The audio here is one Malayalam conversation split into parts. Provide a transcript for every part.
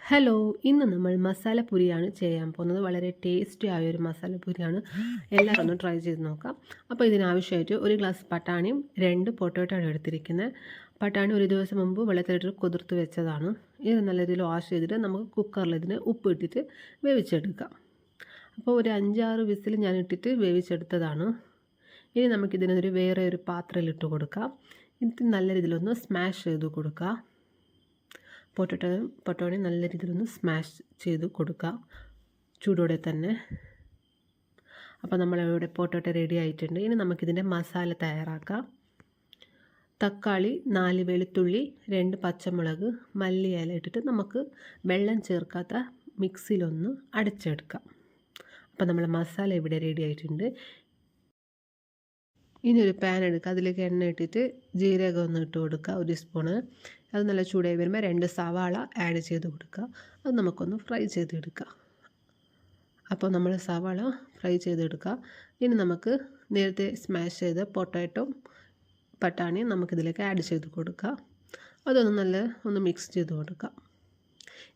ഹലോ, ഇന്ന് നമ്മൾ മസാലപ്പൂരിയാണ് ചെയ്യാൻ പോകുന്നത്. വളരെ ടേസ്റ്റി ആയൊരു മസാലപ്പൂരിയാണ്. എല്ലാവരും ഒന്ന് ട്രൈ ചെയ്ത് നോക്കാം. അപ്പോൾ ഇതിനാവശ്യമായിട്ട് ഒരു ഗ്ലാസ് പട്ടാണിയും 2 പൊട്ടോട്ടോയാണ് എടുത്തിരിക്കുന്നത്. പട്ടാണി ഒരു ദിവസം മുമ്പ് വെള്ളത്തിലിട്ട് കുതിർത്ത് വെച്ചതാണ്. ഇത് നല്ല രീതിയിൽ വാഷ് ചെയ്തിട്ട് നമുക്ക് കുക്കറിൽ ഇതിന് ഉപ്പ് ഇട്ടിട്ട് വേവിച്ചെടുക്കാം. അപ്പോൾ ഒരു 5-6 വിസിൽ ഞാൻ ഇട്ടിട്ട് വേവിച്ചെടുത്തതാണ്. ഇനി നമുക്കിതിനൊരു വേറെ ഒരു പാത്രത്തിലിട്ട് കൊടുക്കാം. ഇത് നല്ല രീതിയിലൊന്ന് സ്മാഷ് ചെയ്ത് കൊടുക്കാം. പൊട്ടോണി നല്ല രീതിയിലൊന്ന് സ്മാഷ് ചെയ്ത് കൊടുക്കുക ചൂടോടെ തന്നെ. അപ്പോൾ നമ്മളിവിടെ പൊട്ടോട്ടോ റെഡി ആയിട്ടുണ്ട്. ഇനി നമുക്കിതിൻ്റെ മസാല തയ്യാറാക്കാം. തക്കാളി, 4 വെളുത്തുള്ളി, 2 പച്ചമുളക്, മല്ലിയില ഇട്ടിട്ട് നമുക്ക് വെള്ളം ചേർക്കാത്ത മിക്സിയിലൊന്ന് അടിച്ചെടുക്കാം. അപ്പോൾ നമ്മളെ മസാല ഇവിടെ റെഡി ആയിട്ടുണ്ട്. ഇനി ഒരു പാൻ എടുക്കുക. അതിലേക്ക് എണ്ണ ഇട്ടിട്ട് ജീരകം ഒന്ന് ഇട്ട് കൊടുക്കുക, 1 സ്പൂണ്. അത് നല്ല ചൂടായി വരുമ്പോൾ 2 സവാള ആഡ് ചെയ്ത് കൊടുക്കുക. അത് നമുക്കൊന്ന് ഫ്രൈ ചെയ്തെടുക്കുക. അപ്പോൾ നമ്മൾ സവാള ഫ്രൈ ചെയ്തെടുക്കുക. ഇനി നമുക്ക് നേരത്തെ സ്മാഷ് ചെയ്ത പൊട്ടാറ്റോ പട്ടാണിയും നമുക്കിതിലേക്ക് ആഡ് ചെയ്ത് കൊടുക്കുക. അതൊന്ന് ഒന്ന് മിക്സ് ചെയ്ത് കൊടുക്കുക.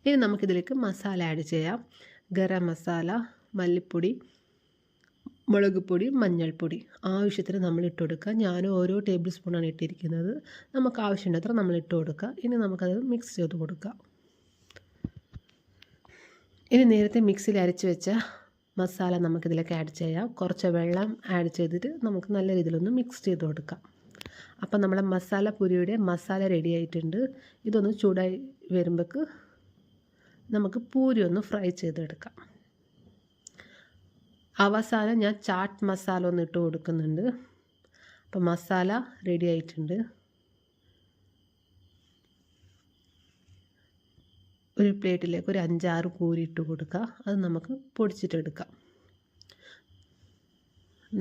ഇനി നമുക്കിതിലേക്ക് മസാല ആഡ് ചെയ്യാം. ഗരം മസാല, മല്ലിപ്പൊടി, മുളക് പൊടി, മഞ്ഞൾപ്പൊടി ആവശ്യത്തിന് നമ്മൾ ഇട്ട് കൊടുക്കുക. ഞാൻ ഓരോ ടേബിൾ സ്പൂണാണ് ഇട്ടിരിക്കുന്നത്. നമുക്ക് ആവശ്യമുണ്ടത്ര നമ്മൾ ഇട്ട് കൊടുക്കുക. ഇനി നമുക്കത് മിക്സ് ചെയ്ത് കൊടുക്കുക. ഇനി നേരത്തെ മിക്സിയിൽ അരച്ച് വെച്ച മസാല നമുക്കിതിലേക്ക് ആഡ് ചെയ്യാം. കുറച്ച് വെള്ളം ആഡ് ചെയ്തിട്ട് നമുക്ക് നല്ല രീതിയിലൊന്ന് മിക്സ് ചെയ്ത് കൊടുക്കാം. അപ്പം നമ്മളെ മസാല പൂരിയുടെ മസാല റെഡി ആയിട്ടുണ്ട്. ഇതൊന്ന് ചൂടായി വരുമ്പോഴേക്ക് നമുക്ക് പൂരി ഒന്ന് ഫ്രൈ ചെയ്തെടുക്കാം. അവസാനം ഞാൻ ചാട്ട് മസാല ഒന്ന് ഇട്ട് കൊടുക്കുന്നുണ്ട്. അപ്പോൾ മസാല റെഡി ആയിട്ടുണ്ട്. ഒരു പ്ലേറ്റിലേക്ക് ഒരു 5-6 പൂരി ഇട്ട് കൊടുക്കുക. അത് നമുക്ക് പൊടിച്ചിട്ടെടുക്കാം.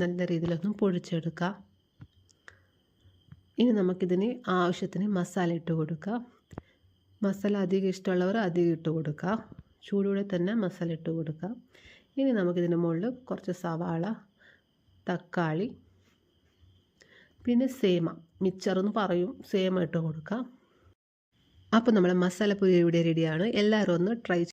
നല്ല രീതിയിലൊന്ന് പൊടിച്ചെടുക്കാം. ഇനി നമുക്കിതിന് ആവശ്യത്തിന് മസാല ഇട്ട് കൊടുക്കുക. മസാല അധികം ഇഷ്ടമുള്ളവർ അധികം ഇട്ട് കൊടുക്കുക. ചൂടോടെ തന്നെ മസാല ഇട്ട് കൊടുക്കുക. ഇനി നമുക്കിതിൻ്റെ മുകളിൽ കുറച്ച് സവാള, തക്കാളി, പിന്നെ സേമ, മിച്ചറെന്ന് പറയും, സേമ ഇട്ട് കൊടുക്കാം. അപ്പോൾ നമ്മളെ മസാലപ്പൂരി ഇവിടെ റെഡിയാണ്. എല്ലാവരും ഒന്ന് ട്രൈ